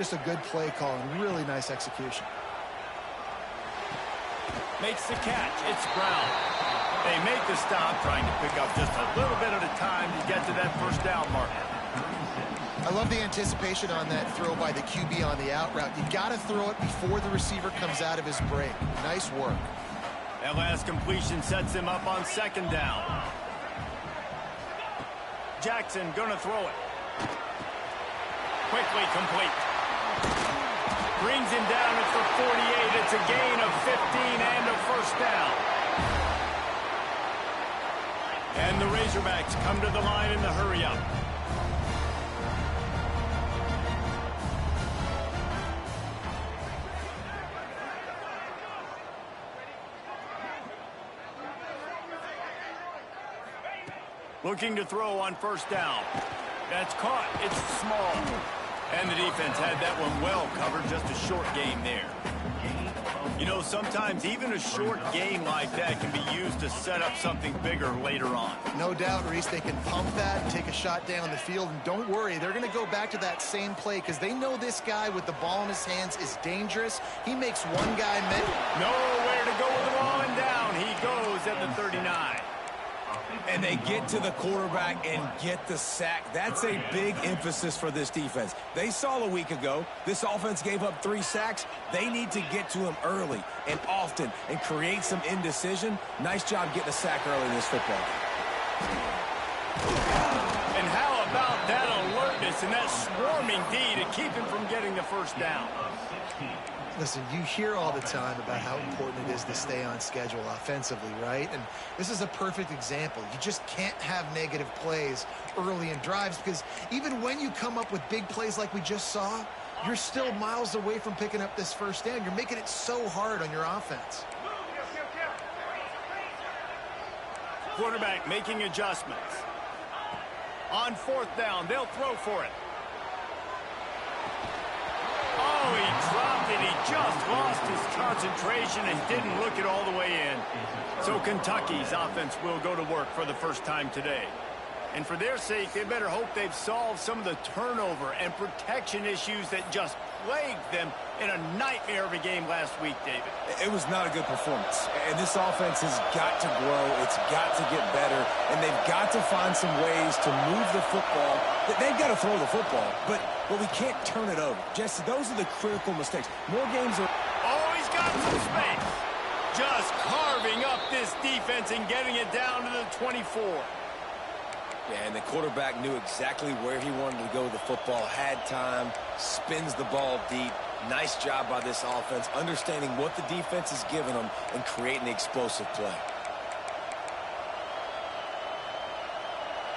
Just a good play call and really nice execution. Makes the catch. It's Brown. They make the stop, trying to pick up just a little bit at a time to get to that first down marker. I love the anticipation on that throw by the QB on the out route. You got to throw it before the receiver comes out of his break. Nice work. That last completion sets him up on second down. Jackson going to throw it. Quickly complete. Brings him down at the 48. It's a gain of 15 and a first down. And the Razorbacks come to the line in the hurry-up. Looking to throw on first down. That's caught. It's small. And the defense had that one well covered. Just a short gain there. You know, sometimes even a short gain like that can be used to set up something bigger later on. No doubt, Reese, they can pump that and take a shot down the field. And don't worry, they're going to go back to that same play because they know this guy with the ball in his hands is dangerous. He makes one guy miss. Nowhere to go with the ball and down. He goes at the 39. And they get to the quarterback and get the sack. That's a big emphasis for this defense. They saw a week ago, this offense gave up 3 sacks. They need to get to him early and often and create some indecision. Nice job getting a sack early in this football game. And how about that alertness and that swarming D to keep him from getting the first down? Listen, you hear all the time about how important it is to stay on schedule offensively, right? And this is a perfect example. You just can't have negative plays early in drives because even when you come up with big plays like we just saw, you're still miles away from picking up this first down. You're making it so hard on your offense. Quarterback making adjustments. On fourth down, they'll throw for it. Oh, he dropped it. He just lost his concentration and didn't look it all the way in. So Kentucky's offense will go to work for the first time today. And for their sake, they better hope they've solved some of the turnover and protection issues that just plagued them in a nightmare of a game last week, David. It was not a good performance. And this offense has got to grow. It's got to get better. And they've got to find some ways to move the football. They've got to throw the football, but we can't turn it over. Jesse, those are the critical mistakes. More games are... Oh, he's got some space. Just carving up this defense and getting it down to the 24. Yeah, and the quarterback knew exactly where he wanted to go with the football, had time, spins the ball deep. Nice job by this offense, understanding what the defense is giving them and creating the explosive play.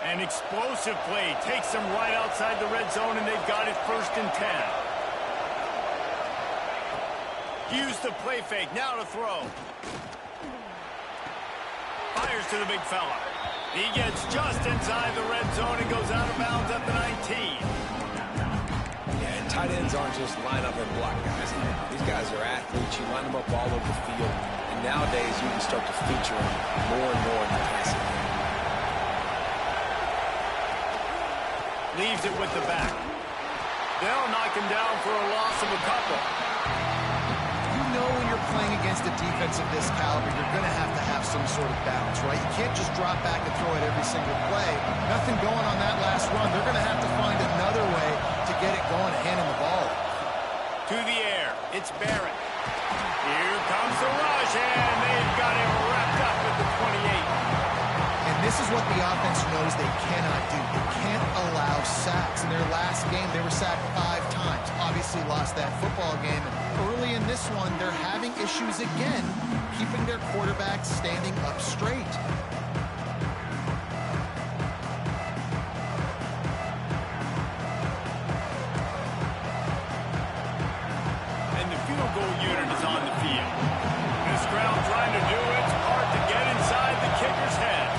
An explosive play takes them right outside the red zone, and they've got it 1st and 10. Use the play fake, now to throw. Fires to the big fella. He gets just inside the red zone and goes out of bounds at the 19. Yeah, and tight ends aren't just line up and block guys. These guys are athletes. You line them up all over the field. And nowadays, you can start to feature them more and more in the passing game. Leaves it with the back. They'll knock him down for a loss of a couple. You know when you're playing against a defense of this caliber, you're going to have some sort of balance, right? You can't just drop back and throw it every single play. Nothing going on that last run. They're going to have to find another way to get it going, handing the ball. To the air. It's Barrett. Here comes the rush, and they've got him wrapped up at the 28. And this is what the offense knows they cannot do. They can't allow sacks. In their last game, they were sacked 5 times. Obviously lost that football game. And early in this one, they're having issues again, keeping their quarterback standing up straight. And the field goal unit is on the field. This crowd trying to do its part to get inside the kicker's head.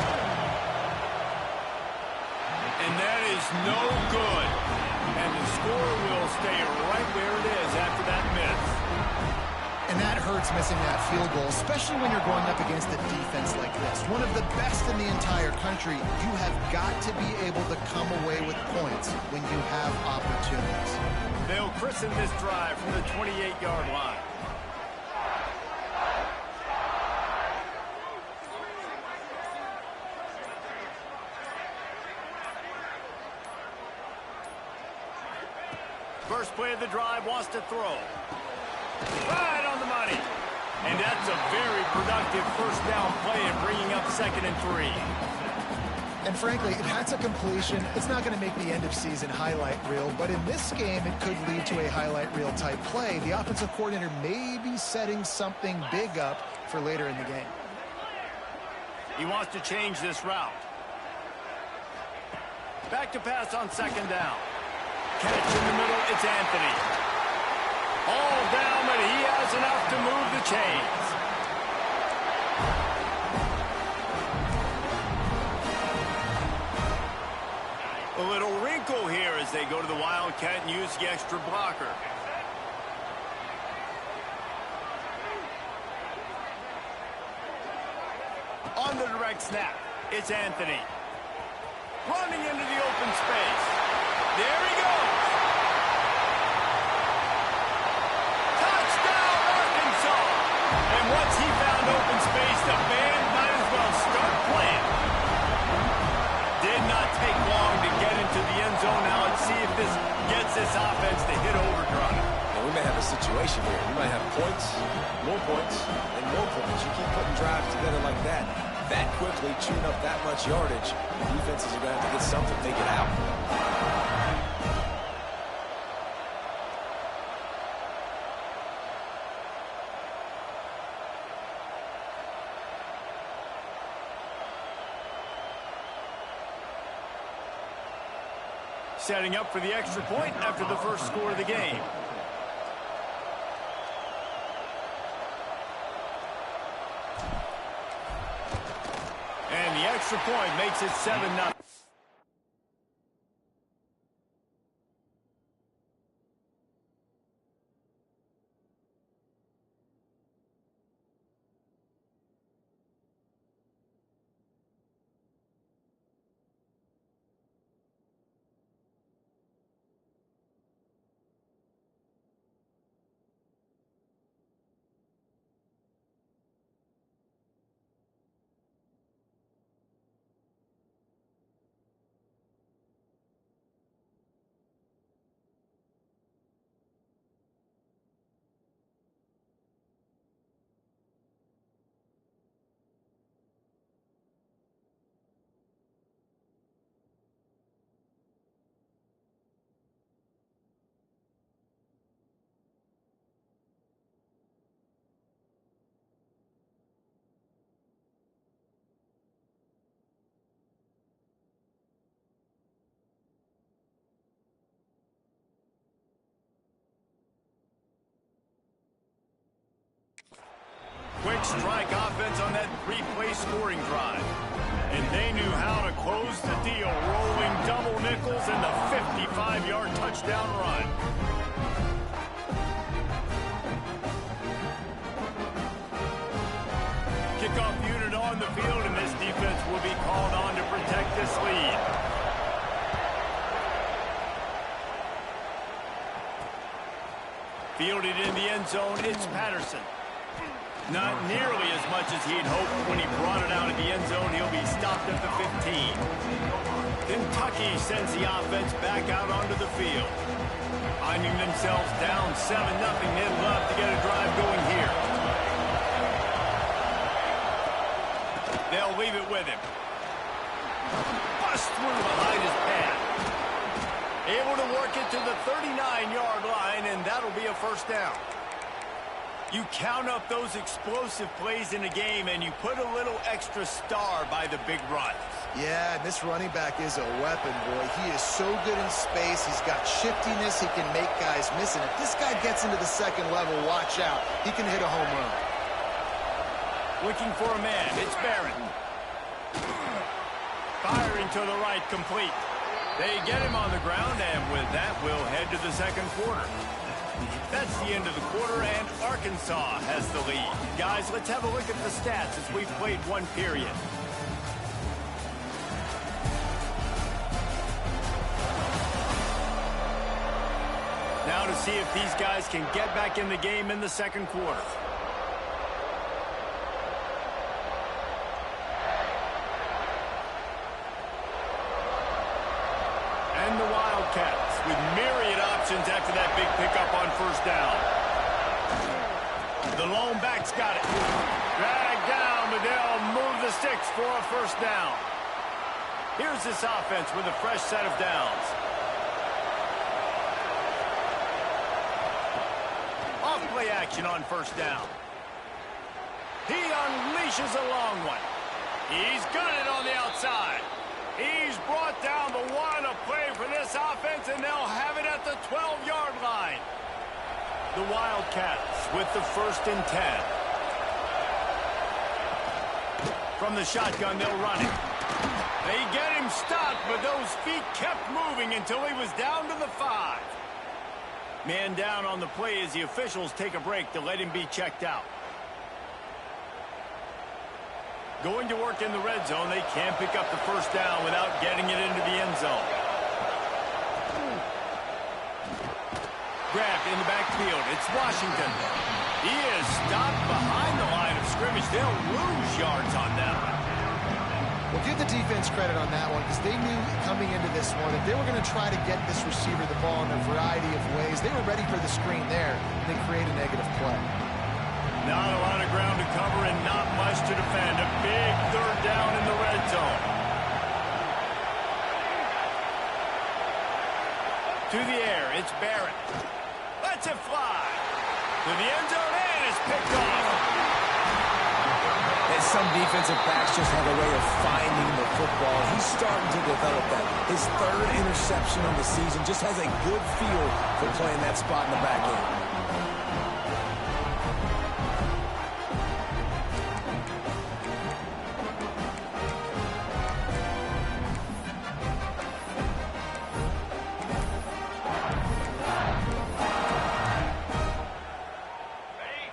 And that is no good. And the score will stay right where it is after that miss. And that hurts hurts missing that field goal, especially when you're going up against a defense like this. One of the best in the entire country. You have got to be able to come away with points when you have opportunities. They'll christen this drive from the 28-yard line. First play of the drive, wants to throw. Right on the money. And that's a very productive first down play and bringing up 2nd and 3. And frankly, if that's a completion, it's not going to make the end-of-season highlight reel. But in this game, it could lead to a highlight reel type play. The offensive coordinator may be setting something big up for later in the game. He wants to change this route. Back to pass on 2nd down. Catch in the middle, it's Anthony. All down, but he has enough to move the chains. A little wrinkle here as they go to the Wildcat and use the extra blocker. On the direct snap, it's Anthony. Running into the open space. There he goes. Touchdown, Arkansas. And once he found open space, the band might as well start playing. Did not take long to get into the end zone. Now let's see if this gets this offense to hit overdrive. And we may have a situation here. We might have points, and more points. You keep putting drives together like that quickly, chewing up that much yardage, defenses are going to have to get something to take it out. Setting up for the extra point after the first score of the game. And the extra point makes it 7-0. Quick strike offense on that three-play scoring drive. And they knew how to close the deal, rolling double nickels and the 55-yard touchdown run. Kickoff unit on the field, and this defense will be called on to protect this lead. Fielded in the end zone, it's Patterson. Not nearly as much as he'd hoped when he brought it out of the end zone. He'll be stopped at the 15. Kentucky sends the offense back out onto the field. Finding themselves down 7-0, they'd love to get a drive going here. They'll leave it with him. Bust through behind his pad. Able to work it to the 39-yard line, and that'll be a first down. You count up those explosive plays in a game, and you put a little extra star by the big runs. Yeah, this running back is a weapon, boy. He is so good in space. He's got shiftiness. He can make guys miss. And if this guy gets into the second level, watch out. He can hit a home run. Looking for a man. It's Barrett. Firing to the right, complete. They get him on the ground, and with that, we'll head to the second quarter. That's the end of the quarter, and Arkansas has the lead. Guys, let's have a look at the stats as we've played one period. Now to see if these guys can get back in the game in the second quarter. And the Wildcats with myriad options after that big pickup on first down. The lone back's got it. Dragged down, but they'll move the sticks for a first down. Here's this offense with a fresh set of downs. Off-play action on first down. He unleashes a long one. He's got it on the outside. He's brought down the one to play for this offense, and they'll have it at the 12-yard line. The Wildcats with the 1st and 10. From the shotgun, they'll run it. They get him stopped, but those feet kept moving until he was down to the 5. Man down on the play as the officials take a break to let him be checked out. Going to work in the red zone, they can't pick up the first down without getting it into the end zone. Grabbed in the backfield. It's Washington. He is stopped behind the line of scrimmage. They'll lose yards on that one. Well, give the defense credit on that one because they knew coming into this one that they were going to try to get this receiver the ball in a variety of ways. They were ready for the screen there, and they create a negative play. Not a lot of ground to cover and not much to defend. A big third down in the red zone. To the air, it's Barrett. Lets it fly. To the end zone, and it's picked off. And some defensive backs just have a way of finding the football. He's starting to develop that. His 3rd interception of the season just has a good feel for playing that spot in the back end.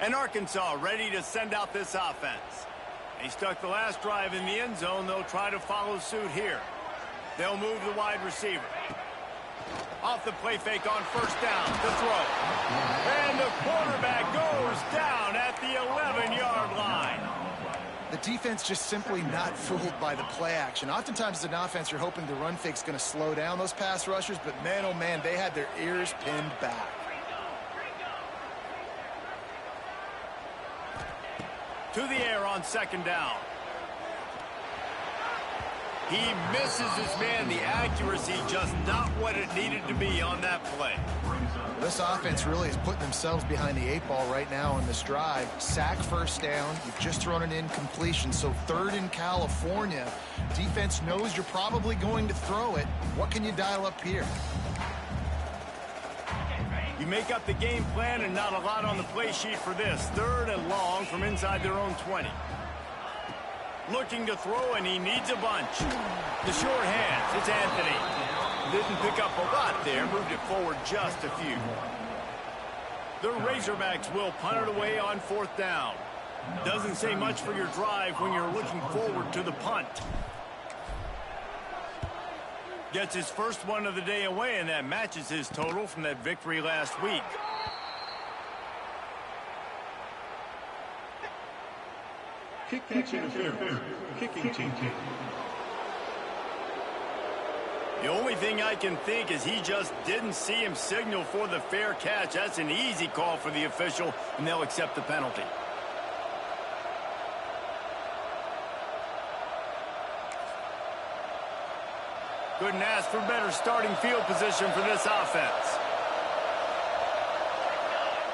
And Arkansas ready to send out this offense. They stuck the last drive in the end zone. They'll try to follow suit here. They'll move the wide receiver. Off the play fake on first down. The throw. And the quarterback goes down at the 11-yard line. The defense just simply not fooled by the play action. Oftentimes as an offense, you're hoping the run fake's going to slow down those pass rushers, but man, oh man, they had their ears pinned back. To the air on second down. He misses his man. The accuracy just not what it needed to be on that play. This offense really is putting themselves behind the 8 ball right now on this drive. Sack first down. You've just thrown an incompletion. So 3rd in California. Defense knows you're probably going to throw it. What can you dial up here? You make up the game plan and not a lot on the play sheet for this. 3rd and long from inside their own 20. Looking to throw, and he needs a bunch. The short hands, it's Anthony. Didn't pick up a lot there, moved it forward just a few. The Razorbacks will punt it away on 4th down. Doesn't say much for your drive when you're looking forward to the punt. Gets his first one of the day away, and that matches his total from that victory last week. Kick catch interference. Kicking team. The only thing I can think is he just didn't see him signal for the fair catch. That's an easy call for the official, and they'll accept the penalty. Couldn't ask for better starting field position for this offense.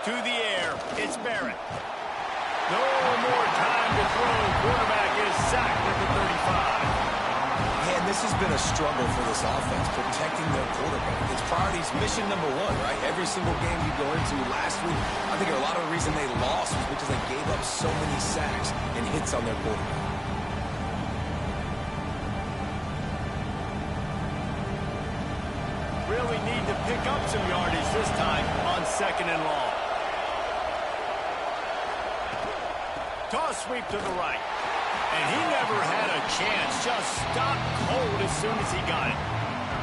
To the air, it's Barrett. No more time to throw. Quarterback is sacked at the 35. Man, this has been a struggle for this offense, protecting their quarterback. It's priorities, mission number 1, right? Every single game you go into last week, I think a lot of the reason they lost was because they gave up so many sacks and hits on their quarterback. Really need to pick up some yardage this time on 2nd and long. Toss sweep to the right. And he never had a chance. Just stopped cold as soon as he got it.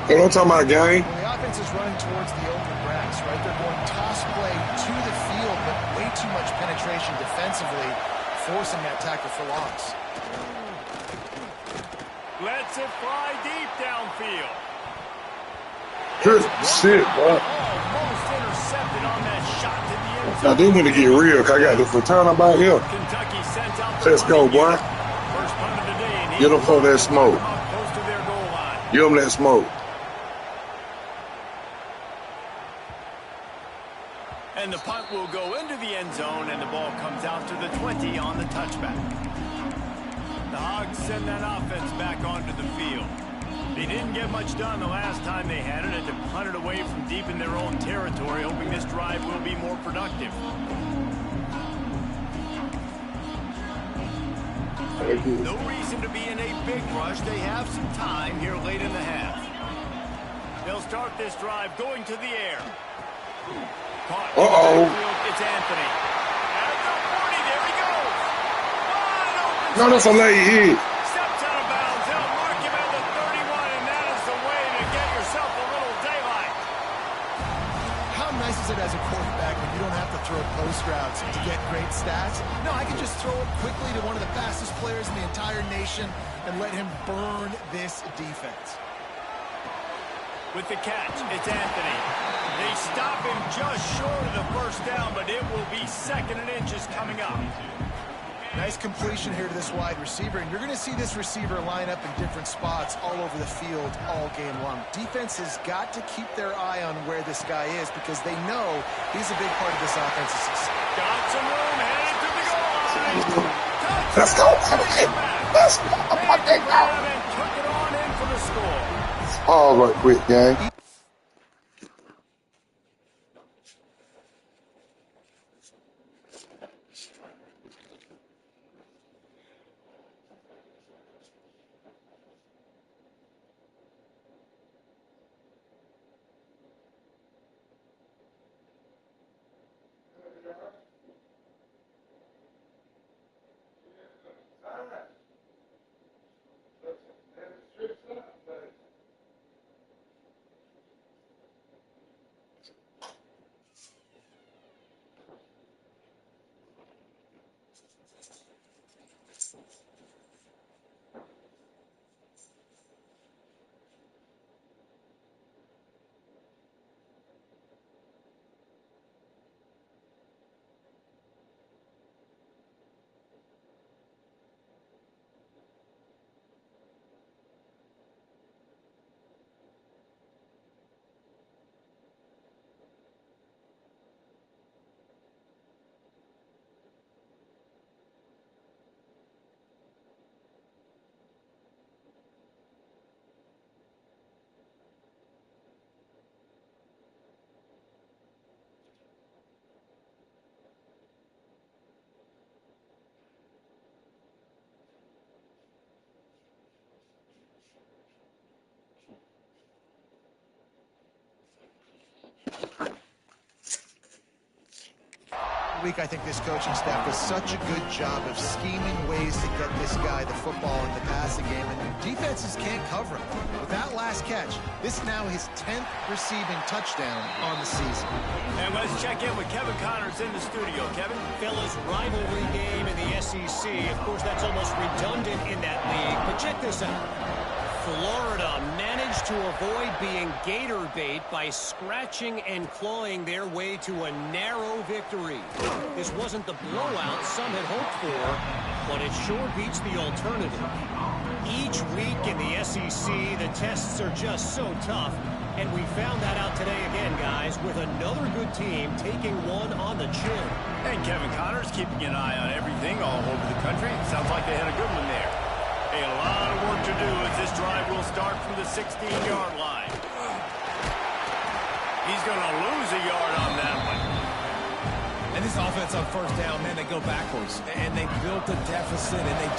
Hey, don't talk about game. Well, the offense is running towards the open grass, right? They're going toss play to the field, but way too much penetration defensively, forcing that tackle for loss. Lets it fly deep downfield. Good shit, bro. Almost intercepted on that shot to the end zone. Now, they want to get real, because I got this return about here. Kentucky sends out the Let's go, boy. First punt of the day, and Get them for that smoke. close to their goal line. Give them that smoke. And the punt will go into the end zone, and the ball comes out to the 20 on the touchback. The Hogs send that offense back onto the field. They didn't get much done the last time they had it, and to punt it away from deep in their own territory, hoping this drive will be more productive. No reason to be in a big rush. They have some time here late in the half. They'll start this drive going to the air. Caught. It's Anthony. At the 40, there he goes. Wide open. No, that's a late hit. Steps out of bounds. They'll mark him at the 31, and that is the way to get yourself a little daylight. How nice is it as a quarterback when you don't have to throw post routes to get great stats? No, I can just throw it quickly to one of the fastest players in the entire nation and let him burn this defense. With the catch, it's Anthony. They stop him just short of the first down, but it will be 2nd and inches coming up. Nice completion here to this wide receiver, and you're going to see this receiver line up in different spots all over the field all game long. Defense has got to keep their eye on where this guy is because they know he's a big part of this offensive success. Got some room, headed to the goal line. Let's go. Let's go. And took it on in for the score. All right, quick, gang. Week, I think this coaching staff does such a good job of scheming ways to get this guy the football in the passing game, and defenses can't cover him. With that last catch, this is now his 10th receiving touchdown on the season. And let's check in with Kevin Connors in the studio. Kevin? Fellas, rivalry game in the SEC. Of course, that's almost redundant in that league, but check this out. Florida managed to avoid being gator bait by scratching and clawing their way to a narrow victory. This wasn't the blowout some had hoped for, but it sure beats the alternative. Each week in the SEC, the tests are just so tough, and we found that out today again, guys, with another good team taking one on the chin. And Kevin Connors keeping an eye on everything all over the country. Sounds like they had a good one there. A lot of work to do as this drive will start from the 16-yard line. He's going to lose a yard on that one. And this offense on first down, man, they go backwards. And they built a deficit, and they've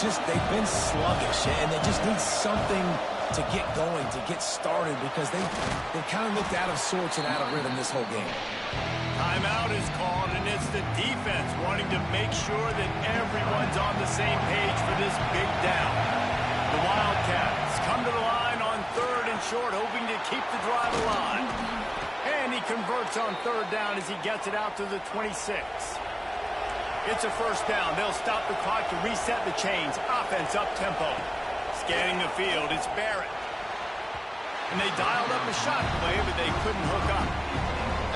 been sluggish, and they just need something to get going, to get started, because they kind of looked out of sorts and out of rhythm this whole game. Timeout is called, and it's the defense wanting to make sure that everyone's on the same page for this big down. The Wildcats come to the line on 3rd and short, hoping to keep the drive alive. And he converts on 3rd down as he gets it out to the 26. It's a first down. They'll stop the clock to reset the chains. Offense up-tempo. Scanning the field, it's Barrett. And they dialed up a shot play, but they couldn't hook up.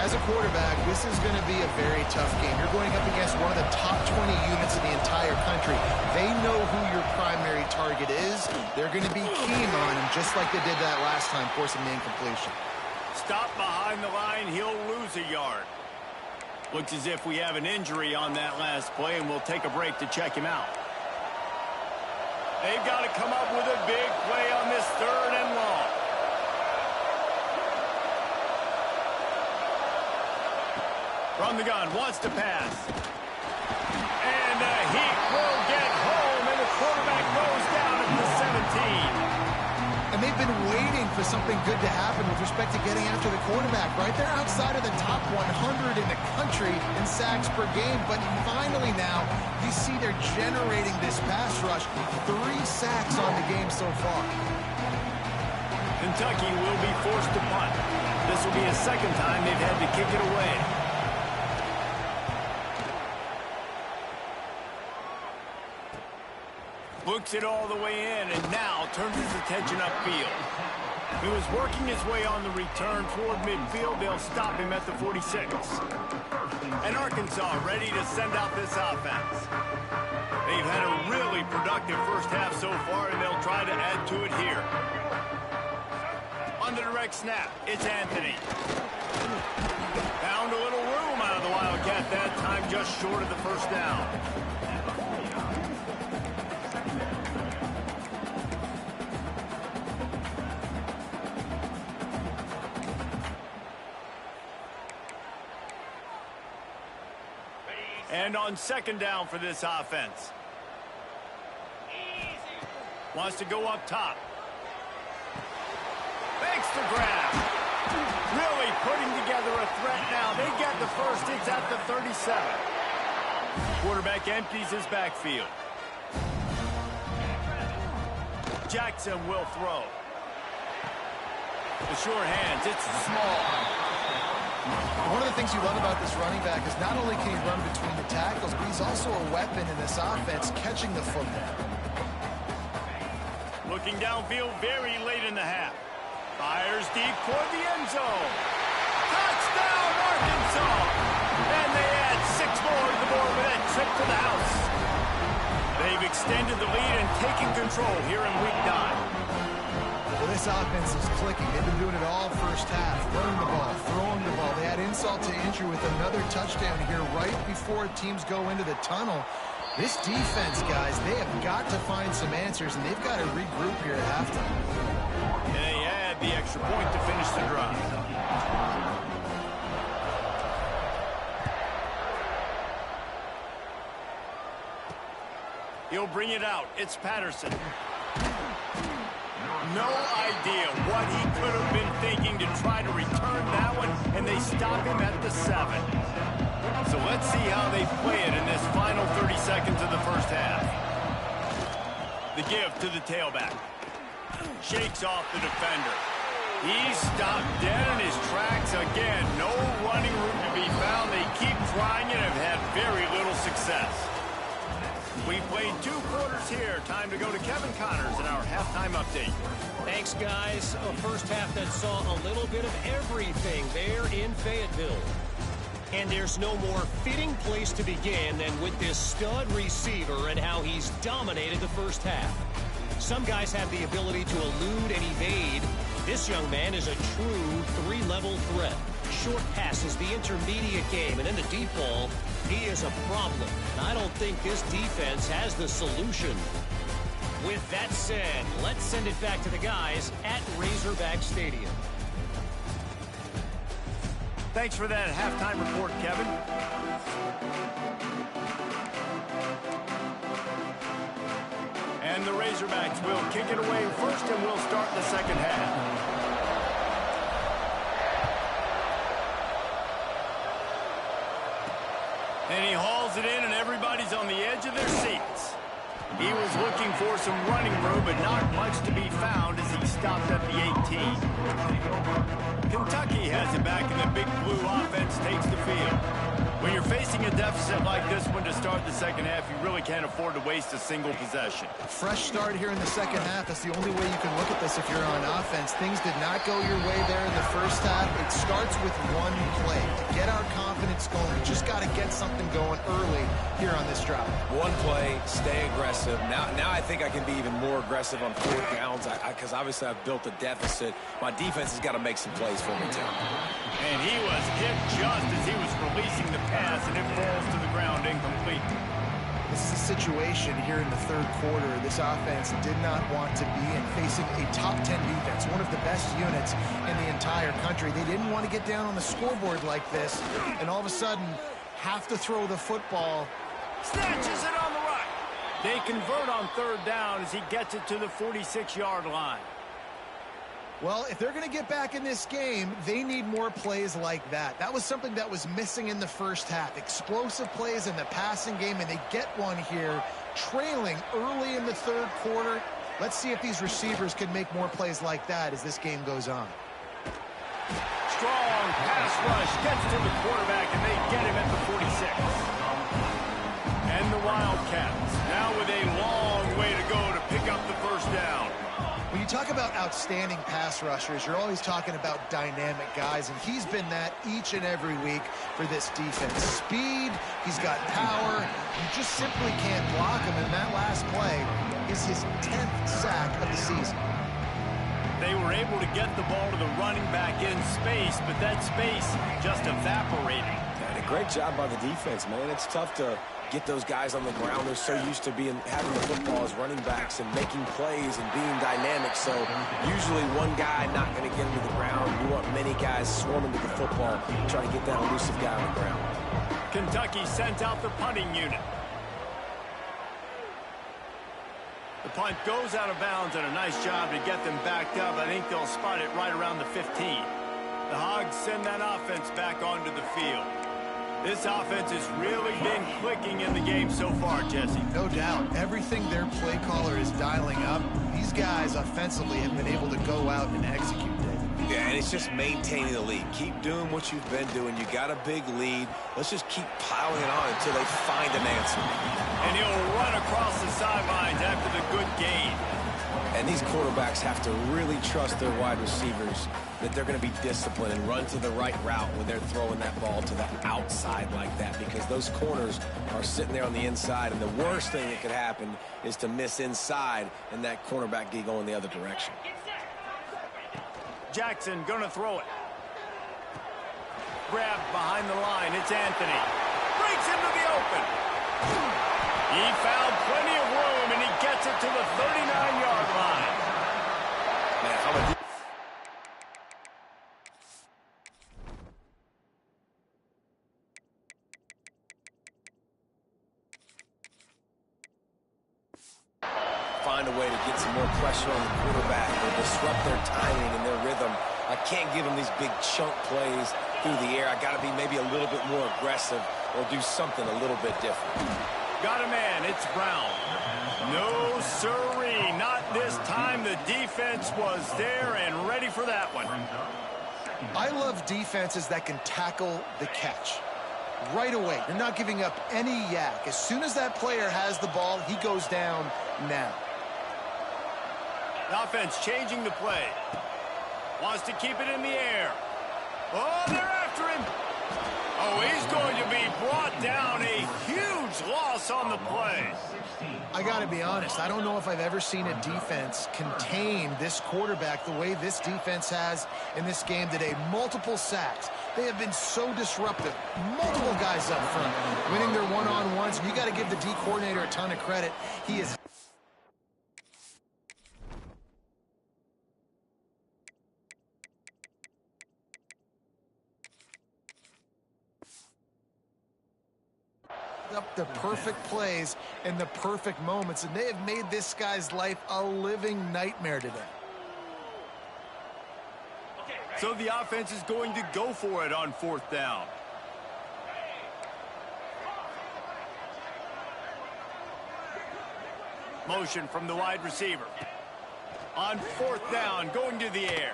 As a quarterback, this is going to be a very tough game. You're going up against one of the top 20 units in the entire country. They know who your primary target is. They're going to be keen on him, just like they did that last time, forcing the incompletion. Stop behind the line, he'll lose a yard. Looks as if we have an injury on that last play, and we'll take a break to check him out. They've got to come up with a big play on this 3rd and long. From the gun, wants to pass. And he will get home, and the quarterback goes down at the 17. And they've been waiting for something good to happen with respect to getting after the quarterback, right? They're outside of the top 100 in the country in sacks per game, but finally now you see they're generating this pass rush. 3 sacks on the game so far. Kentucky will be forced to punt. This will be a second time they've had to kick it away. Looks it all the way in, and now turns his attention upfield. He was working his way on the return toward midfield. They'll stop him at the 46. And Arkansas ready to send out this offense. They've had a really productive first half so far, and they'll try to add to it here. On the direct snap, it's Anthony. Found a little room out of the Wildcat that time, just short of the first down. And on 2nd down for this offense. Wants to go up top. Thanks to grab. Really putting together a threat now. They get the first. It's at the 37. Quarterback empties his backfield. Jackson will throw. The short hands. It's small. One of the things you love about this running back is not only can he run between the tackles, but he's also a weapon in this offense, catching the football. Looking downfield very late in the half. Fires deep toward the end zone. Touchdown, Arkansas! And they add 6 more to the board with that trip to the house. They've extended the lead and taken control here in week 9. Well, this offense is clicking. They've been doing it all first half. Running the ball, throwing the ball. They had insult to injury with another touchdown here right before teams go into the tunnel. This defense, guys, they have got to find some answers, and they've got to regroup here at halftime. And they add the extra point to finish the drive. He'll bring it out. It's Patterson. No idea what he could have been thinking to try to return that one, and they stop him at the 7. So let's see how they play it in this final 30 seconds of the first half. The give to the tailback. Shakes off the defender. He's stopped dead in his tracks again. No running room to be found. They keep trying and have had very little success. We played 2 quarters here. Time to go to Kevin Connors in our halftime update. Thanks, guys. A first half that saw a little bit of everything there in Fayetteville. And there's no more fitting place to begin than with this stud receiver and how he's dominated the first half. Some guys have the ability to elude and evade. This young man is a true 3-level threat. Short passes, the intermediate game, and in the deep ball, he is a problem. And I don't think this defense has the solution. With that said, let's send it back to the guys at Razorback Stadium. Thanks for that halftime report, Kevin. And And the Razorbacks will kick it away first, and we'll start the second half. And he hauls it in, and everybody's on the edge of their seats. He was looking for some running room, but not much to be found as he stopped at the 18. Kentucky has it back, and the Big Blue offense takes the field. When you're facing a deficit like this one to start the second half, you really can't afford to waste a single possession. Fresh start here in the second half. That's the only way you can look at this if you're on offense. Things did not go your way there in the first half. It starts with one play. To get our confidence going, we just got to get something going early here on this drive. One play, stay aggressive. Now I think I can be even more aggressive on fourth downs because obviously I've built a deficit. My defense has got to make some plays for me, too. And he was hit just as he was releasing the pass, and it falls to the ground incomplete. This is a situation here in the third quarter this offense did not want to be in, facing a top 10 defense, one of the best units in the entire country. They didn't want to get down on the scoreboard like this, and all of a sudden have to throw the football. Snatches it on the right. They convert on third down as he gets it to the 46-yard line. Well, if they're going to get back in this game, they need more plays like that. That was something that was missing in the first half. Explosive plays in the passing game, and they get one here, trailing early in the third quarter. Let's see if these receivers can make more plays like that as this game goes on. Strong pass rush gets to the quarterback, and they get him at the 46. And the Wildcats now with a long way to go to pick up the first down. When you talk about outstanding pass rushers, you're always talking about dynamic guys, and he's been that each and every week for this defense. Speed, he's got power. You just simply can't block him, and that last play is his 10th sack of the season. They were able to get the ball to the running back in space, but that space just evaporated. And a great job by the defense, man. It's tough to get those guys on the ground. They're so used to having the football as running backs and making plays and being dynamic. So usually one guy not going to get him to the ground. You want many guys swarming to the football, trying to get that elusive guy on the ground. Kentucky sent out the punting unit. The punt goes out of bounds, and a nice job to get them backed up. I think they'll spot it right around the 15. The Hogs send that offense back onto the field. This offense has really been clicking in the game so far, Jesse. No doubt. Everything their play caller is dialing up, these guys offensively have been able to go out and execute, David. Yeah, and it's just maintaining the lead. Keep doing what you've been doing. You got a big lead. Let's just keep piling it on until they find an answer. And he'll run across the sidelines after the good gain. And these quarterbacks have to really trust their wide receivers that they're going to be disciplined and run to the right route when they're throwing that ball to the outside like that, because those corners are sitting there on the inside, and the worst thing that could happen is to miss inside and that cornerback get going the other direction. Jackson gonna throw it. Grabbed behind the line. It's Anthony. Breaks into the open. He found plenty of room, and he gets it to the 39-yard line. Man, how about find a way to get some more pressure on the quarterback or disrupt their timing and their rhythm. I can't give them these big chunk plays through the air. I got to be maybe a little bit more aggressive or do something a little bit different. Got a man. It's Brown. No sirree. Not this time. The defense was there and ready for that one. I love defenses that can tackle the catch right away. You're not giving up any yak. As soon as that player has the ball, he goes down now. The offense changing the play. Wants to keep it in the air. Oh, they're after him. Oh, he's going to be brought down. A huge loss on the play. I got to be honest, I don't know if I've ever seen a defense contain this quarterback the way this defense has in this game today. Multiple sacks. They have been so disruptive. Multiple guys up front, winning their one-on-ones. You got to give the D coordinator a ton of credit. He is up the perfect plays in the perfect moments, and they have made this guy's life a living nightmare today. So the offense is going to go for it on 4th down. Motion from the wide receiver. On 4th down, going to the air.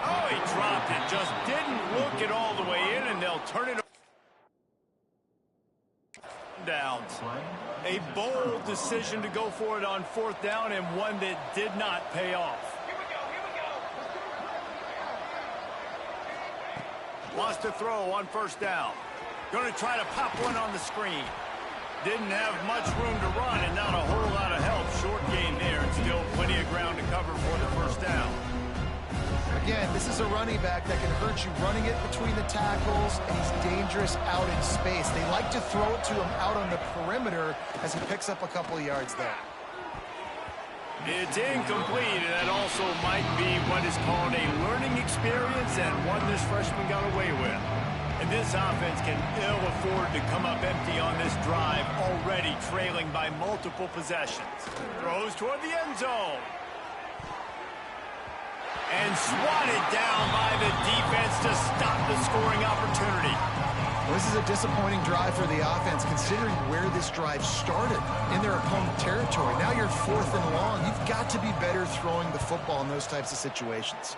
Oh, he dropped it. Just didn't look it all the way in, and they'll turn it downs. A bold decision to go for it on 4th down, and one that did not pay off. Wants to throw on 1st down. Going to try to pop one on the screen. Didn't have much room to run and not a whole lot of help. Short game there and still plenty of ground to cover for the 1st down. Again, this is a running back that can hurt you running it between the tackles, and he's dangerous out in space. They like to throw it to him out on the perimeter as he picks up a couple of yards there. It's incomplete, and that also might be what is called a learning experience and one this freshman got away with. And this offense can ill afford to come up empty on this drive, already trailing by multiple possessions. Throws toward the end zone. And swatted down by the defense to stop the scoring opportunity. Well, this is a disappointing drive for the offense, considering where this drive started, in their opponent territory. Now you're 4th and long. You've got to be better throwing the football in those types of situations.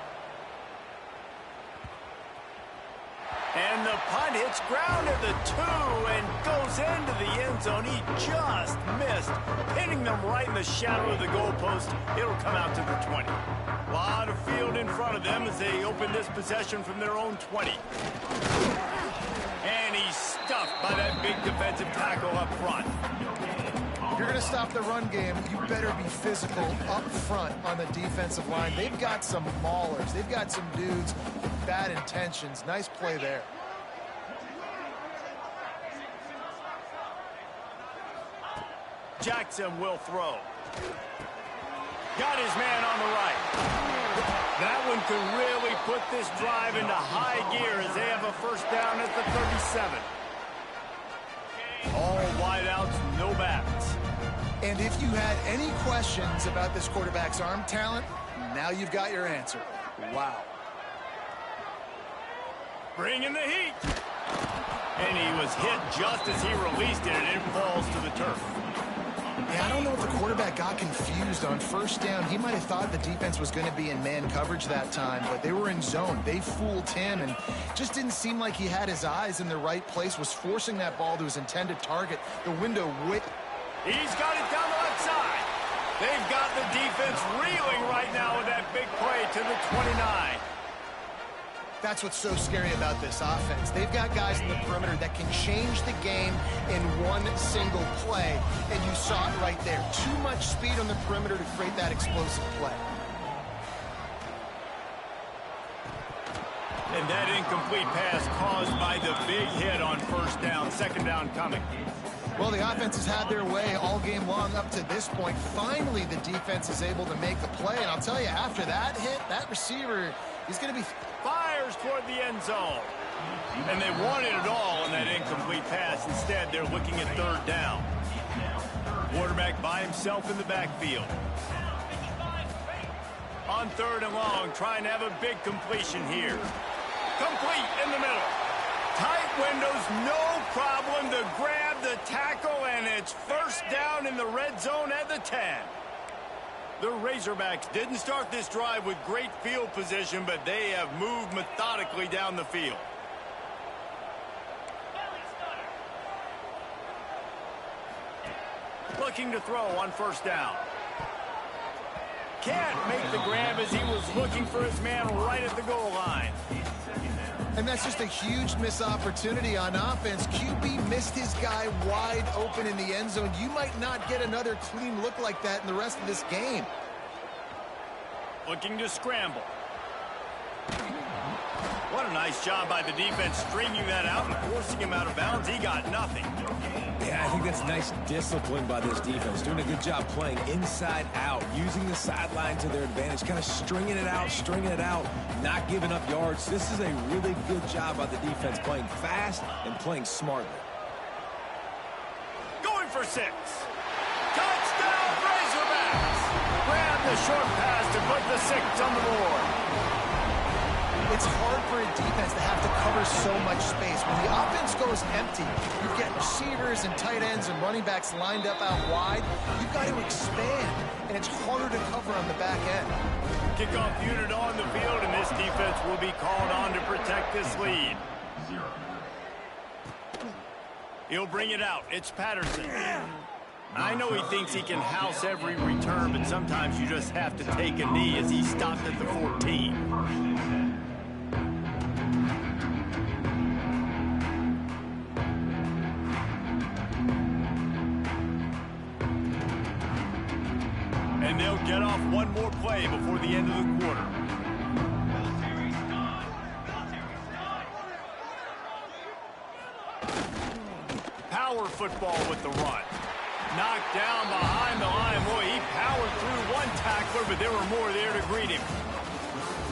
And the punt hits ground at the 2 and goes into the end zone. He just missed, hitting them right in the shadow of the goalpost. It'll come out to the 20. A lot of field in front of them as they open this possession from their own 20. And he's stuffed by that big defensive tackle up front. If you're going to stop the run game, you better be physical up front on the defensive line. They've got some maulers. They've got some dudes with bad intentions. Nice play there. Jackson will throw. Got his man on the right. That one could really put this drive into high gear as they have a 1st down at the 37. All wideouts, no backs. And if you had any questions about this quarterback's arm talent, now you've got your answer. Wow. Bring in the heat. And he was hit just as he released it, and it falls to the turf. Yeah, I don't know if the quarterback got confused on 1st down. He might have thought the defense was going to be in man coverage that time, but they were in zone. They fooled him, and just didn't seem like he had his eyes in the right place, was forcing that ball to his intended target. The window wit. He's got it down the left side. They've got the defense reeling right now with that big play to the 29. That's what's so scary about this offense. They've got guys in the perimeter that can change the game in one single play, and you saw it right there. Too much speed on the perimeter to create that explosive play. And that incomplete pass caused by the big hit on 1st down, 2nd down coming. Well, the offense has had their way all game long up to this point. Finally, the defense is able to make a play, and I'll tell you, after that hit, that receiver, he's going to be... Fires toward the end zone. And they wanted it all on that incomplete pass. Instead, they're looking at 3rd down. Quarterback by himself in the backfield. On 3rd and long, trying to have a big completion here. Complete in the middle. Tight windows, no problem to grab the tackle, and it's 1st down in the red zone at the 10. The Razorbacks didn't start this drive with great field position, but they have moved methodically down the field. Looking to throw on 1st down. Can't make the grab as he was looking for his man right at the goal line. And that's just a huge missed opportunity on offense. QB missed his guy wide open in the end zone. You might not get another clean look like that in the rest of this game. Looking to scramble. What a nice job by the defense stringing that out and forcing him out of bounds. He got nothing. Yeah, I think that's nice discipline by this defense. Doing a good job playing inside out, using the sideline to their advantage, kind of stringing it out, not giving up yards. This is a really good job by the defense, playing fast and playing smartly. for 6. Touchdown, Razorbacks! Grab the short pass to put the 6 on the board. It's hard for a defense to have to cover so much space. When the offense goes empty, you get receivers and tight ends and running backs lined up out wide. You've got to expand, and it's harder to cover on the back end. Kickoff unit on the field, and this defense will be called on to protect this lead. He'll bring it out. It's Patterson. I know he thinks he can house every return, but sometimes you just have to take a knee as he stopped at the 14. And they'll get off one more play before the end of the quarter. Power football with the run. Knocked down behind the line. Boy, he powered through one tackler, but there were more there to greet him.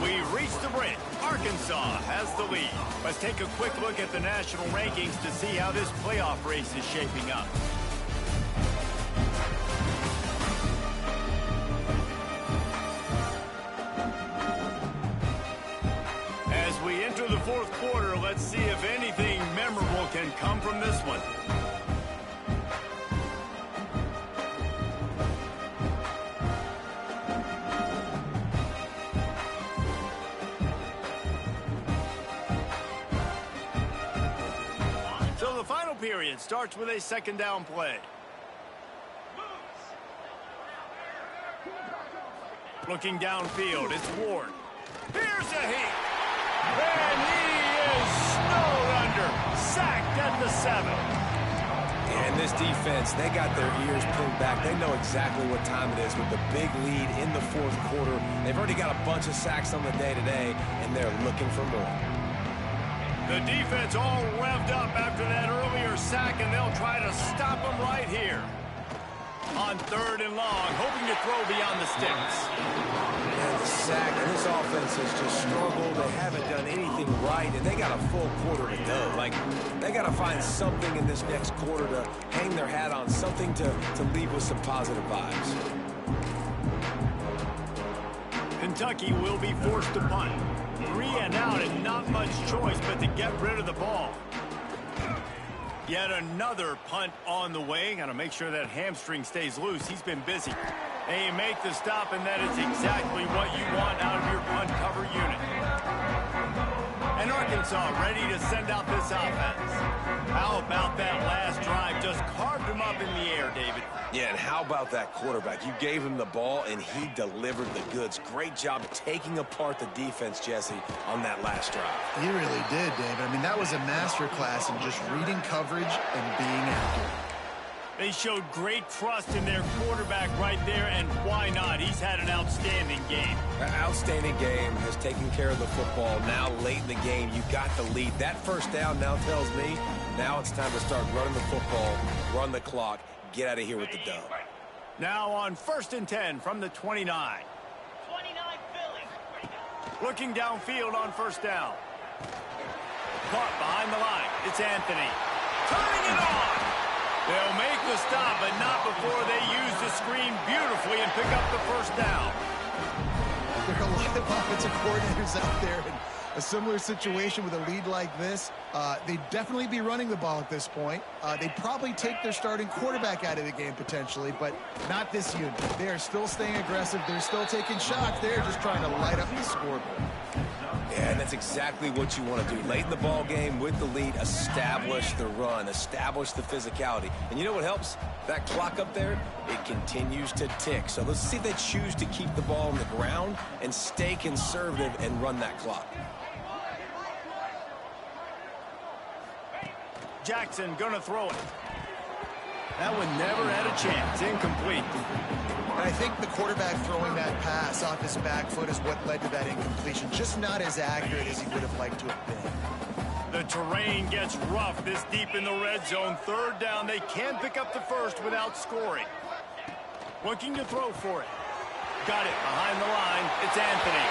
We reached the break. Arkansas has the lead. Let's take a quick look at the national rankings to see how this playoff race is shaping up. As we enter the fourth quarter, let's see if anything memorable can come from this one. So the final period starts with a second down play. Looking downfield, it's Ward. Here's a heat. And he is snowed under. Sacked at the 7. And this defense, they got their ears pinned back. They know exactly what time it is with the big lead in the fourth quarter. They've already got a bunch of sacks on the day today, and they're looking for more. The defense all revved up after that earlier sack, and they'll try to stop him right here. On 3rd and long, hoping to throw beyond the sticks. And the sack, and this offense has just struggled. They haven't done anything right, and they got a full quarter to go. Like, they got to find something in this next quarter to hang their hat on, something to leave with some positive vibes. Kentucky will be forced to punt. 3 and out, and not much choice but to get rid of the ball. Yet another punt on the way. Got to make sure that hamstring stays loose. He's been busy. They make the stop, and that is exactly what you want out of your punt cover unit. And Arkansas ready to send out this offense. How about that last drive? Just carved him up in the air, David. Yeah, and how about that quarterback? You gave him the ball, and he delivered the goods. Great job taking apart the defense, Jesse, on that last drive. He really did, David. I mean, that was a masterclass in just reading coverage and being accurate. They showed great trust in their quarterback right there, and why not? He's had an outstanding game. An outstanding game, has taken care of the football. Now, late in the game, you got the lead. That first down now tells me now it's time to start running the football, run the clock, get out of here with the dub. Now on 1st and 10 from the 29. Looking downfield on 1st down. Caught behind the line. It's Anthony. Turning it on. They'll make the stop, but not before they use the screen beautifully and pick up the 1st down. There are a lot of offensive coordinators out there in a similar situation with a lead like this. They'd definitely be running the ball at this point. They'd probably take their starting quarterback out of the game potentially, but not this unit. They are still staying aggressive. They're still taking shots. They're just trying to light up the scoreboard. Yeah, and that's exactly what you want to do. Late in the ball game with the lead, establish the run, establish the physicality. And you know what helps? That clock up there, it continues to tick. So let's see if they choose to keep the ball on the ground and stay conservative and run that clock. Jackson gonna throw it. That one never had a chance. Incomplete. And I think the quarterback throwing that pass off his back foot is what led to that incompletion. Just not as accurate as he would have liked to have been. The terrain gets rough this deep in the red zone. 3rd down. They can pick up the 1st without scoring. Looking to throw for it. Got it behind the line. It's Anthony.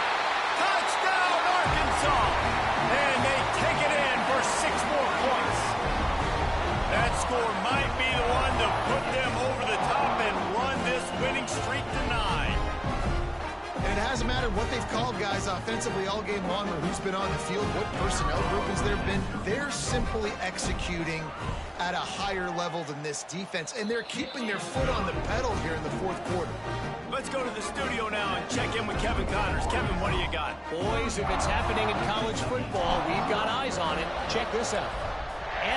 Touchdown, Arkansas! And they take it in for 6 more points. That score might be the one to put what they've called guys offensively all game long or who's been on the field, what personnel groupings there have been. They're simply executing at a higher level than this defense, and they're keeping their foot on the pedal here in the fourth quarter. Let's go to the studio now and check in with Kevin Connors. Kevin, what do you got? Boys, if it's happening in college football, we've got eyes on it. Check this out.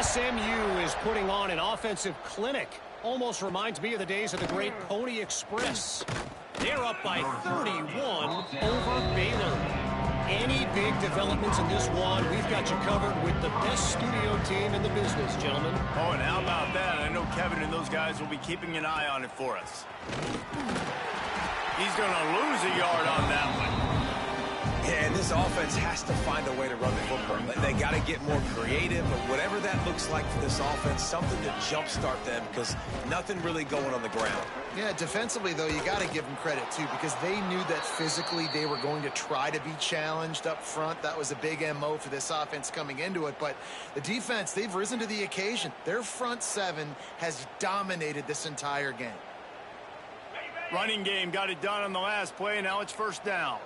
SMU is putting on an offensive clinic. Almost reminds me of the days of the great Pony Express. They're up by 31 over Baylor. Any big developments in this one, we've got you covered with the best studio team in the business, gentlemen. Oh, and how about that? I know Kevin and those guys will be keeping an eye on it for us. He's going to lose a yard on that one. Yeah, and this offense has to find a way to run the football. They got to get more creative, but whatever that looks like for this offense, something to jumpstart them because nothing really going on the ground. Yeah, defensively, though, you got to give them credit, too, because they knew that physically they were going to try to be challenged up front. That was a big MO for this offense coming into it. But the defense, they've risen to the occasion. Their front seven has dominated this entire game. Running game got it done on the last play, and now it's first down.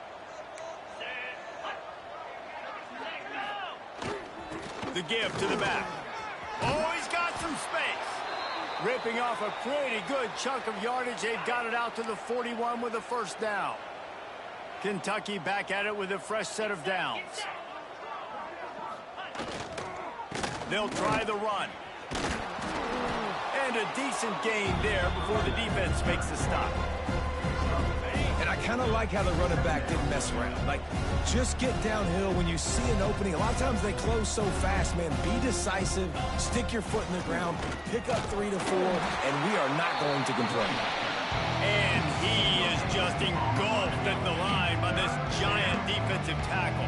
The give to the back. Oh, he's got some space. Ripping off a pretty good chunk of yardage. They've got it out to the 41 with a first down. Kentucky back at it with a fresh set of downs. They'll try the run. And a decent gain there before the defense makes the stop. And I kind of like how the running back didn't mess around. Like, just get downhill when you see an opening. A lot of times they close so fast, man. Be decisive, stick your foot in the ground, pick up 3 to 4, and we are not going to complain. And he is just engulfed at the line by this giant defensive tackle.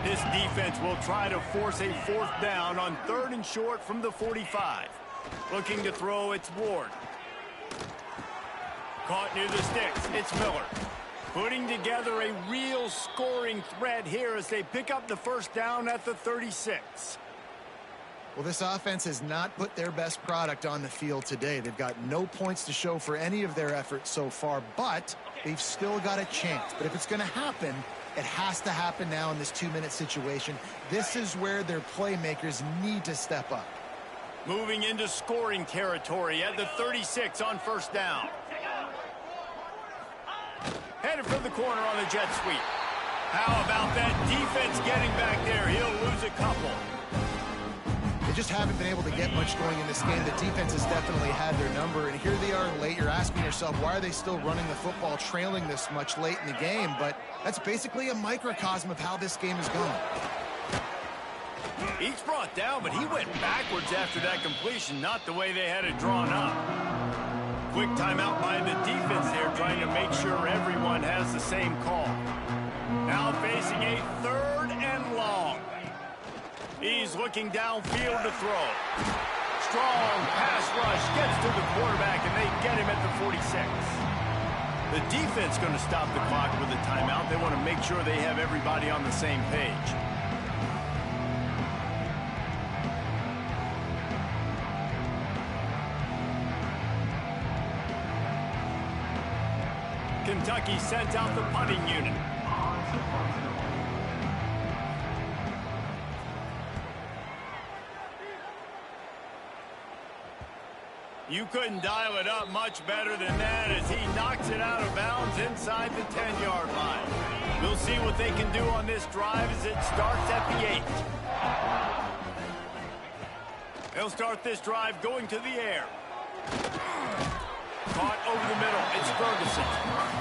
This defense will try to force a fourth down on 3rd and short from the 45. Looking to throw, it's Ward. Caught near the sticks, it's Miller. Putting together a real scoring threat here as they pick up the first down at the 36. Well, this offense has not put their best product on the field today. They've got no points to show for any of their efforts so far, but they've still got a chance. But if it's going to happen, it has to happen now in this 2-minute situation. This is where their playmakers need to step up. Moving into scoring territory at the 36 on first down. Headed from the corner on the jet sweep. How about that defense getting back there? He'll lose a couple. They just haven't been able to get much going in this game. The defense has definitely had their number, and here they are late. You're asking yourself, why are they still running the football, trailing this much late in the game? But that's basically a microcosm of how this game is going. He's brought down, but he went backwards after that completion, not the way they had it drawn up. Quick timeout by the defense there, trying to make sure everyone has the same call. Now facing a 3rd and long. He's looking downfield to throw. Strong pass rush gets to the quarterback, and they get him at the 46. The defense going to stop the clock with a timeout. They want to make sure they have everybody on the same page. Kentucky sends out the punting unit. You couldn't dial it up much better than that as he knocks it out of bounds inside the 10-yard line. We'll see what they can do on this drive as it starts at the 8. They'll start this drive going to the air. Caught over the middle, it's Ferguson.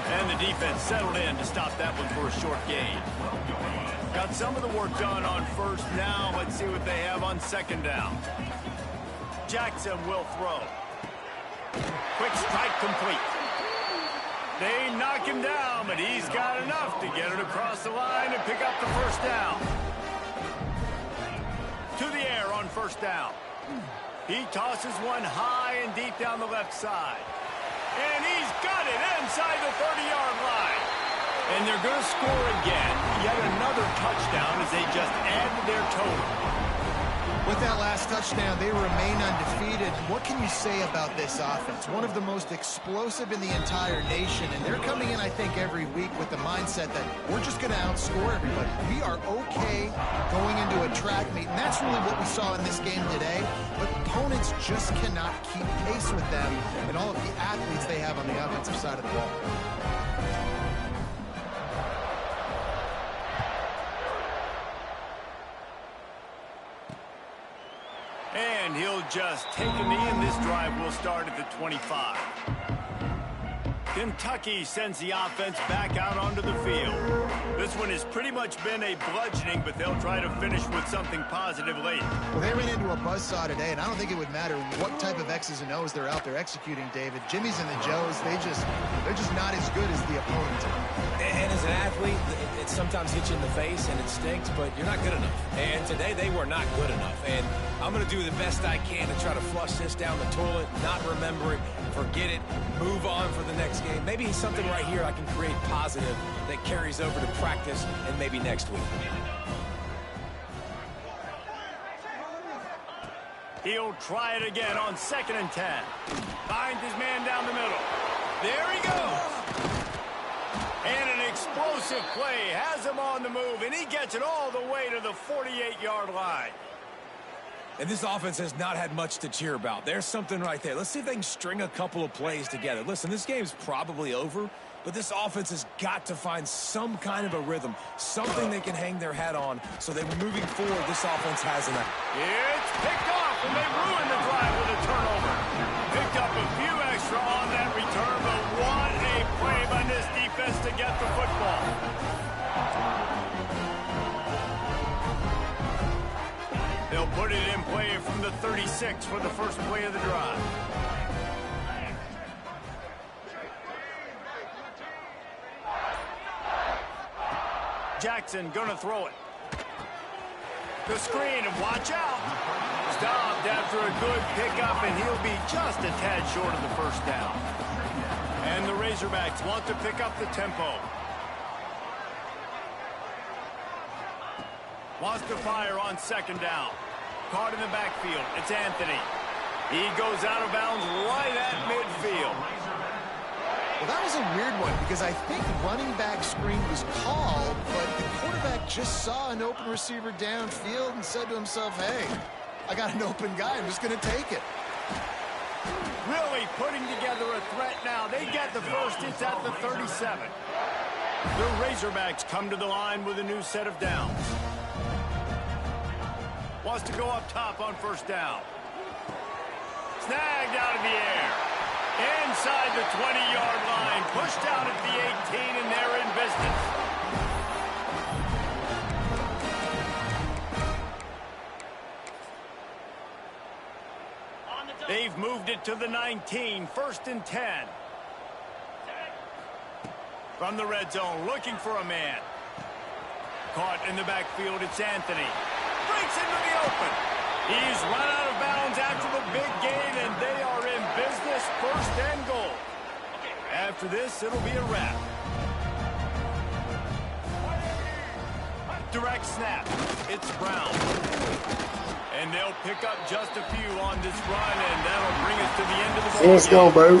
And the defense settled in to stop that one for a short gain. Got some of the work done on first. Now let's see what they have on 2nd down. Jackson will throw. Quick strike complete. They knock him down, but he's got enough to get it across the line and pick up the first down. To the air on first down. He tosses one high and deep down the left side. And he's got it inside the 30-yard line. And they're going to score again. Yet another touchdown as they just add to their total. With that last touchdown, they remain undefeated. What can you say about this offense? One of the most explosive in the entire nation, and they're coming in, I think, every week with the mindset that we're just going to outscore everybody. We are okay going into a track meet, and that's really what we saw in this game today. But opponents just cannot keep pace with them and all of the athletes they have on the offensive side of the ball. And he'll just take a knee, and this drive will start at the 25. Kentucky sends the offense back out onto the field. This one has pretty much been a bludgeoning, but they'll try to finish with something positive late. Well, they ran into a buzzsaw today, and I don't think it would matter what type of X's and O's they're out there executing, David. Jimmy's and the Joes, they're just not as good as the opponent. And as an athlete, it sometimes hits you in the face, and it stinks, but you're not good enough. And today, they were not good enough. And I'm going to do the best I can to try to flush this down the toilet, not remember it, forget it, move on for the next game. Maybe something right here I can create positive that carries over to practice and maybe next week. He'll try it again on 2nd and 10. Finds his man down the middle. There he goes. And an explosive play has him on the move, and he gets it all the way to the 48-yard line. And this offense has not had much to cheer about. There's something right there. Let's see if they can string a couple of plays together. Listen, this game's probably over, but this offense has got to find some kind of a rhythm, something they can hang their hat on so that moving forward, this offense has enough. It's picked off, and they ruin the drive with a turnover. Picked up a few extra on that return, but what a play by this defense to get the football. They'll put it in play from the 36 for the first play of the drive. Jackson gonna throw it. The screen, and watch out. Stopped after a good pickup, and he'll be just a tad short of the first down. And the Razorbacks want to pick up the tempo. Wants to fire on 2nd down. Caught in the backfield. It's Anthony. He goes out of bounds right at midfield. Well, that was a weird one because I think running back screen was called, but the quarterback just saw an open receiver downfield and said to himself, hey, I got an open guy. I'm just going to take it. Really putting together a threat now. They get the first. It's at the 37. The Razorbacks come to the line with a new set of downs. Wants to go up top on 1st down. Snagged out of the air. Inside the 20-yard line. Pushed out at the 18, and they're in business. They've moved it to the 19. 1st and 10. From the red zone, looking for a man. Caught in the backfield, it's Anthony. Breaks into the open. He's run out of bounds after the big gain, and they are in business. 1st and goal. After this, it'll be a wrap. Direct snap. It's Brown. And they'll pick up just a few on this run, and that'll bring us to the end of the ball. Let's go, bro.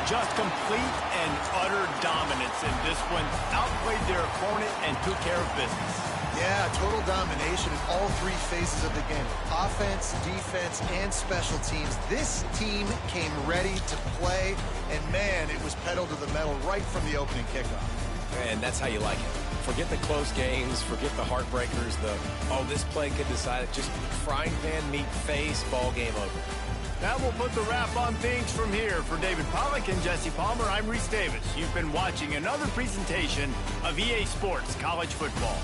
Just complete and utter dominance in this one. Outplayed their opponent and took care of business. Yeah, total domination in all 3 phases of the game. Offense, defense, and special teams. This team came ready to play, and man, it was pedal to the metal right from the opening kickoff. And that's how you like it. Forget the close games, forget the heartbreakers, this play could decide it. Just frying pan, meat face, ball game over. That will put the wrap on things from here. For David Pollack and Jesse Palmer, I'm Reese Davis. You've been watching another presentation of EA Sports College Football.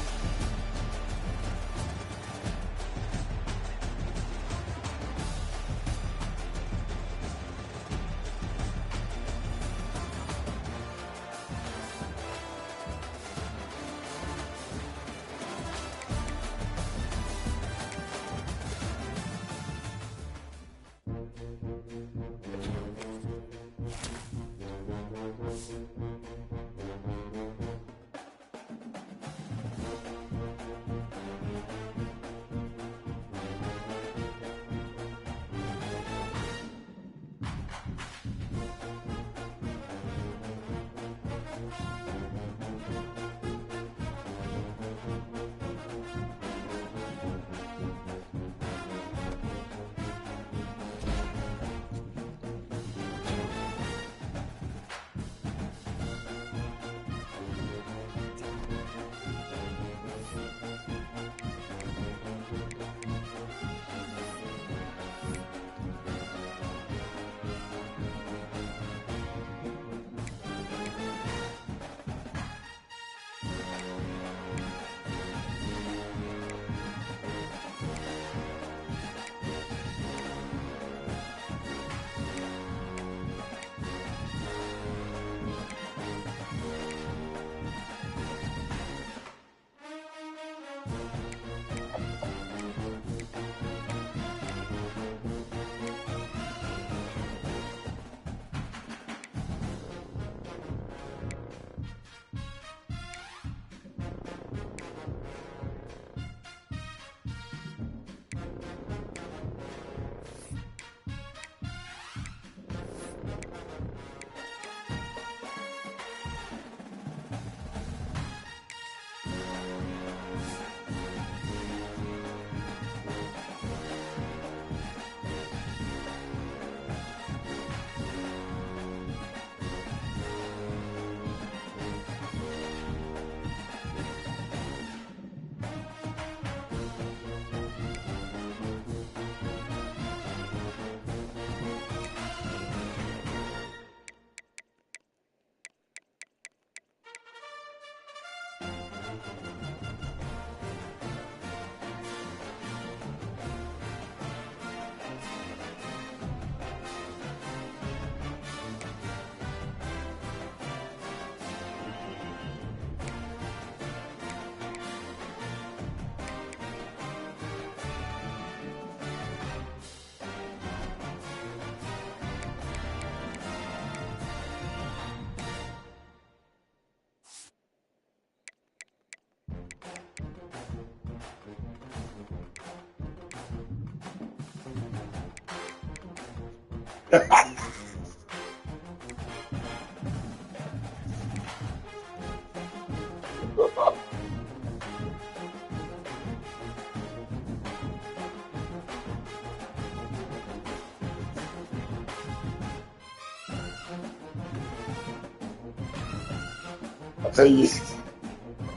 Hey,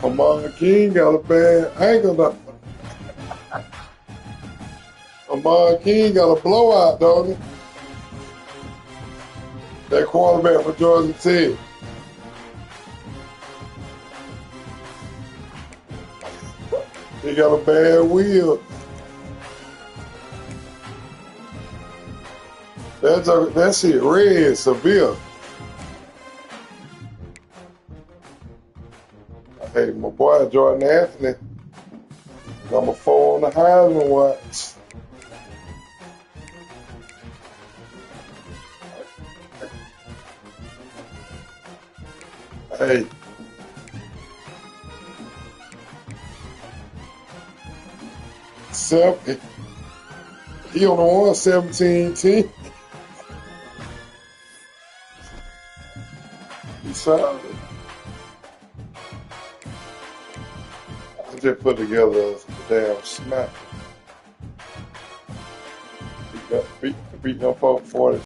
Amon King got a bad ankle though. Amon King got a blowout, don't he? That quarterback for Georgia Tech. He got a bad wheel. That shit red, severe. Hey, my boy Jordan Anthony, number 4 on the Heisman watch. Hey. He only won 17 teams. He's solid. I just put together a damn smack. Beat them folks 40.